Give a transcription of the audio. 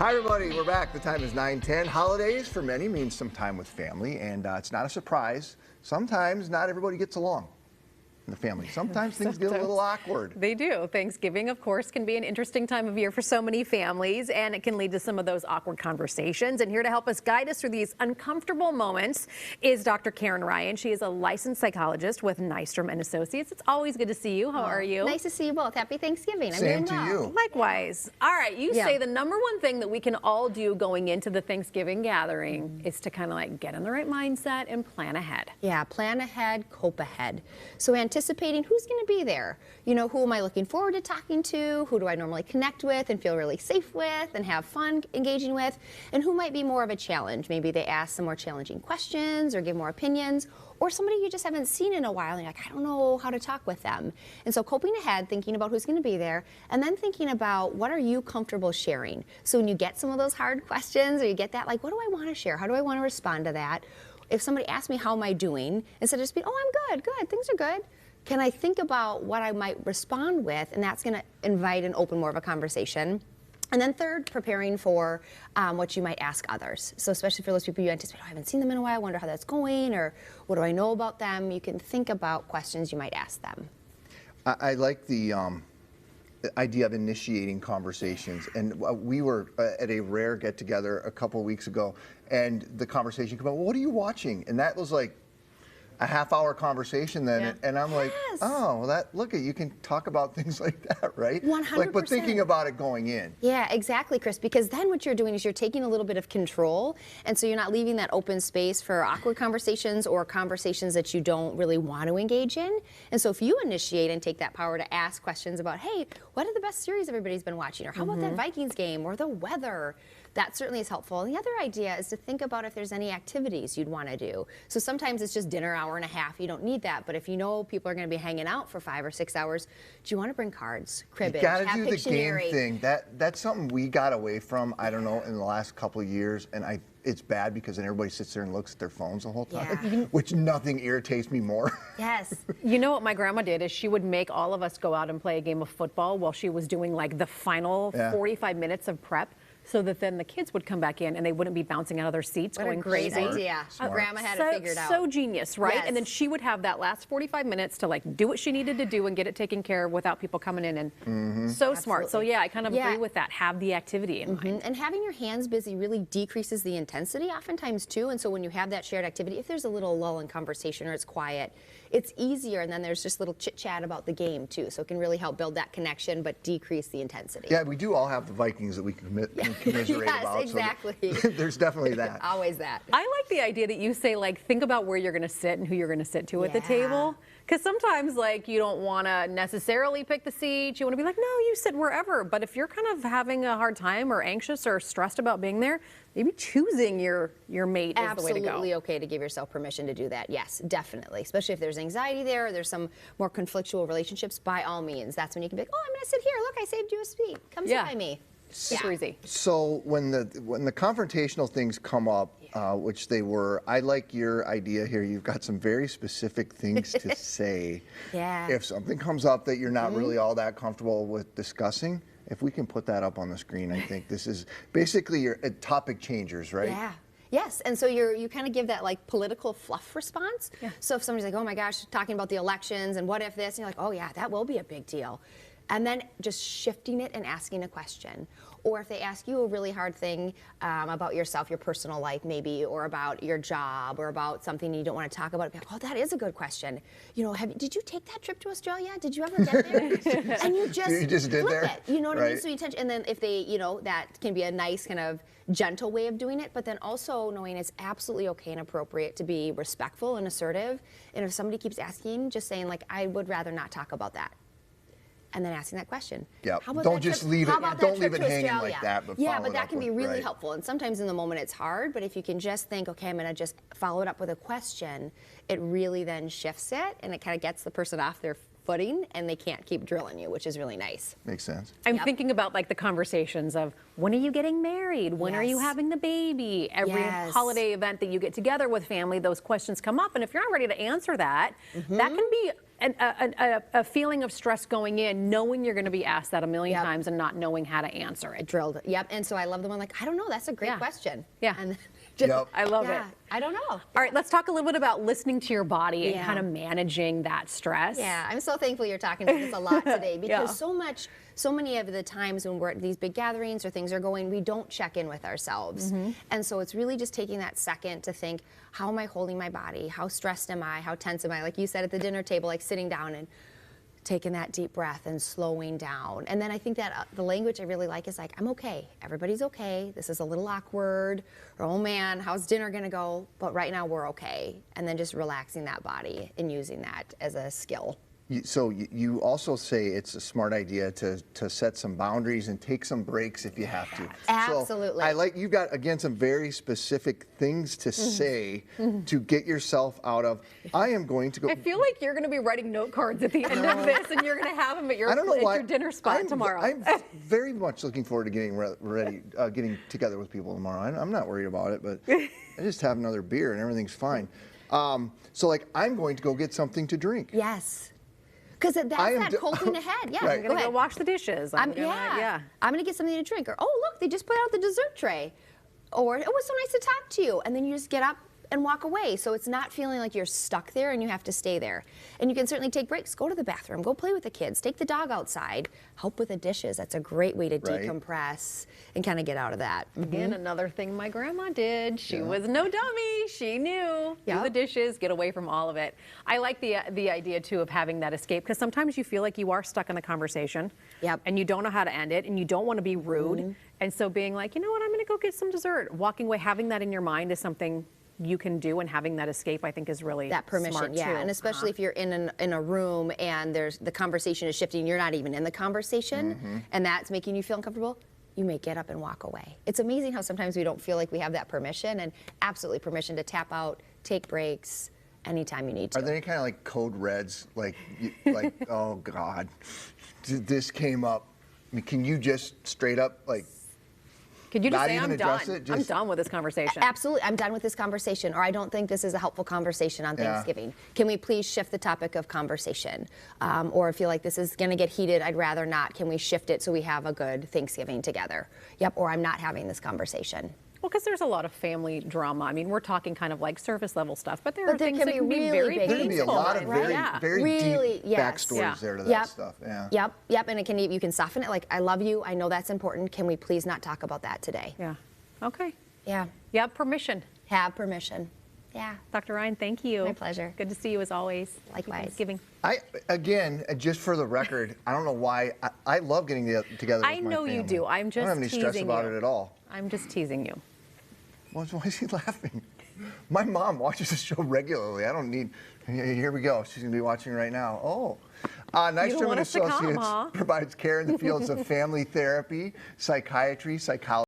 Hi everybody, we're back. The time is 9:10. Holidays for many means some time with family, and it's not a surprise. Sometimes not everybody gets along in the family. Sometimes things get a little awkward. They do. Thanksgiving, of course, can be an interesting time of year for so many families, and it can lead to some of those awkward conversations. And here to help us guide us through these uncomfortable moments is Dr. Karin Ryan. She is a licensed psychologist with Nystrom and Associates. It's always good to see you. How are you? Nice to see you both. Happy Thanksgiving. Same I'm doing to well. you. Likewise. All right, you say the number one thing that we can all do going into the Thanksgiving gathering is to kind of like get in the right mindset and plan ahead. Yeah, plan ahead, cope ahead. So anticipating who's going to be there. You know, who am I looking forward to talking to? Who do I normally connect with and feel really safe with and have fun engaging with? And who might be more of a challenge? Maybe they ask some more challenging questions or give more opinions, or somebody you just haven't seen in a while and you're like, I don't know how to talk with them. And so coping ahead, thinking about who's going to be there, and then thinking about what are you comfortable sharing. So when you get some of those hard questions or you get that, like, what do I want to share? How do I want to respond to that? If somebody asks me, how am I doing? Instead of just being, oh, I'm good, things are good. Can I think about what I might respond with? And that's going to invite and open more of a conversation. And then third, preparing for what you might ask others. So especially for those people you anticipate, oh, I haven't seen them in a while, I wonder how that's going, or what do I know about them? You can think about questions you might ask them. I like the idea of initiating conversations. And we were at a rare get-together a couple weeks ago, and the conversation came up, well, what are you watching? And that was like a half-hour conversation then, and I'm like, oh, well, look at, you can talk about things like that, right? 100%. Like, but thinking about it going in. Yeah, exactly, Chris, because then what you're doing is you're taking a little bit of control, and so you're not leaving that open space for awkward conversations or conversations that you don't really want to engage in. And so if you initiate and take that power to ask questions about, hey, what are the best series everybody's been watching? Or how about that Vikings game or the weather? That certainly is helpful. And the other idea is to think about if there's any activities you'd want to do. So sometimes it's just dinner, hour and a half. You don't need that. But if you know people are going to be hanging out for 5 or 6 hours, do you want to bring cards, cribbage, You got to have do the Pictionary? game thing. That's something we got away from, I don't know, in the last couple of years. And it's bad because then everybody sits there and looks at their phones the whole time, which nothing irritates me more. Yes. You know what my grandma did is she would make all of us go out and play a game of football while she was doing like the final 45 minutes of prep, so that then the kids would come back in and they wouldn't be bouncing out of their seats going crazy. Great idea. Grandma had it figured out. So genius, right? Yes. And then she would have that last 45 minutes to like do what she needed to do and get it taken care of without people coming in. And so smart. So yeah, I kind of agree with that. Have the activity in mind. And having your hands busy really decreases the intensity oftentimes too. And so when you have that shared activity, if there's a little lull in conversation or it's quiet, it's easier. And then there's just little chit chat about the game too. So it can really help build that connection but decrease the intensity. Yeah, we do all have the Vikings that we can commiserate about. Exactly. So there's definitely that. Always that. I like the idea that you say, like, think about where you're going to sit and who you're going to sit to at the table. Because sometimes, like, you don't want to necessarily pick the seat. You want to be like, no, you sit wherever. But if you're kind of having a hard time or anxious or stressed about being there, maybe choosing your mate is the way to go. Absolutely okay to give yourself permission to do that. Yes, definitely. Especially if there's anxiety there or there's some more conflictual relationships, by all means. That's when you can be like, oh, I'm going to sit here. Look, I saved you a seat. Come sit by me. Super easy. So when the confrontational things come up, which they were, I like your idea here. You've got some very specific things to say. If something comes up that you're not really all that comfortable with discussing, if we can put that up on the screen, I think this is basically your topic changers, right? Yeah. Yes, and so you kind of give that like political fluff response. So if somebody's like, oh my gosh, talking about the elections and what if this, and you're like, oh yeah, that will be a big deal. And then just shifting it and asking a question. Or if they ask you a really hard thing about yourself, your personal life maybe, or about your job, or about something you don't want to talk about, be like, oh, that is a good question. You know, did you take that trip to Australia? Did you ever get there? And you just did flip there? it. You know what I mean? So you touch, and then if they, you know, that can be a nice kind of gentle way of doing it, but then also knowing it's absolutely okay and appropriate to be respectful and assertive. And if somebody keeps asking, just saying like, I would rather not talk about that. And then asking that question. Yeah. Don't just leave it. Don't leave it hanging like that. But but that can be really helpful. And sometimes in the moment it's hard. But if you can just think, okay, I'm going to just follow it up with a question, it really then shifts it, and it kind of gets the person off their footing, and they can't keep drilling you, which is really nice. Makes sense. I'm thinking about like the conversations of when are you getting married? When are you having the baby? Every holiday event that you get together with family, those questions come up. And if you're not ready to answer that, that can be a feeling of stress going in, knowing you're going to be asked that a million times and not knowing how to answer it. Drilled. Yep. And so I love the one like, I don't know. That's a great question. Yeah. And I love it. I don't know. All right, let's talk a little bit about listening to your body and kind of managing that stress. Yeah, I'm so thankful you're talking about this a lot today because so many of the times when we're at these big gatherings or things are going, we don't check in with ourselves. And so it's really just taking that second to think, how am I holding my body? How stressed am I? How tense am I? Like you said at the dinner table, like sitting down and taking that deep breath and slowing down. And then I think that the language I really like is like, I'm okay. Everybody's okay. This is a little awkward. Or, oh man, how's dinner gonna go? But right now we're okay. And then just relaxing that body and using that as a skill. So you also say it's a smart idea to set some boundaries and take some breaks if you have to. Absolutely. So I like, you've got, again, some very specific things to say to get yourself out of, I am going to go. I feel like you're going to be writing note cards at the end of this, and you're going to have them at your, your dinner spot tomorrow. I'm very much looking forward to getting ready, getting together with people tomorrow. I'm not worried about it, but I just have another beer and everything's fine. So like, I'm going to go get something to drink. Yes. Because that's that coping ahead. Yeah, Right. I'm going to go wash the dishes. I'm going to get something to drink. Or, oh, look, they just put out the dessert tray. Or, it was so nice to talk to you. And then you just get up and walk away. So it's not feeling like you're stuck there and you have to stay there. And you can certainly take breaks. Go to the bathroom. Go play with the kids. Take the dog outside. Help with the dishes. That's a great way to decompress and kind of get out of that. Again, another thing my grandma did. She was no dummy. She knew. Do the dishes. Get away from all of it. I like the idea, too, of having that escape. Because sometimes you feel like you are stuck in the conversation. And you don't know how to end it. And you don't want to be rude. And so being like, you know what, I'm going to go get some dessert. Walking away, having that in your mind is something you can do, and having that escape, I think, is really that permission, smart too. And especially if you're in a room and the conversation is shifting, you're not even in the conversation, and that's making you feel uncomfortable. You may get up and walk away. It's amazing how sometimes we don't feel like we have that permission, and absolutely permission to tap out, take breaks, anytime you need to. Are there any kind of like code reds, like oh God, this came up? I mean, can you just straight up like? Could you just not say, even I'm done? I'm it? done with this conversation. Absolutely, I'm done with this conversation, or I don't think this is a helpful conversation on Thanksgiving. Can we please shift the topic of conversation? Or I feel like this is gonna get heated, I'd rather not. Can we shift it so we have a good Thanksgiving together? Yep, or I'm not having this conversation. Well, because there's a lot of family drama. I mean, we're talking kind of like surface level stuff, but there are things can that be can be really very big. There can be a painful. lot of very Really, deep backstories there to that stuff. Yep, and you can soften it. Like, I love you. I know that's important. Can we please not talk about that today? Yeah. Okay. Yeah. You have permission. Have permission. Yeah. Dr. Ryan, thank you. My pleasure. Good to see you as always. Likewise. Happy Thanksgiving. Again, just for the record, I don't know why, I love getting together with my family. I know you do. I'm just I don't have any stress teasing about you. it at all. I'm just teasing you. Why is he laughing? My mom watches this show regularly. I don't need. Here we go. She's going to be watching right now. Oh. Nystrom and Associates provides care in the fields of family therapy, psychiatry, psychology.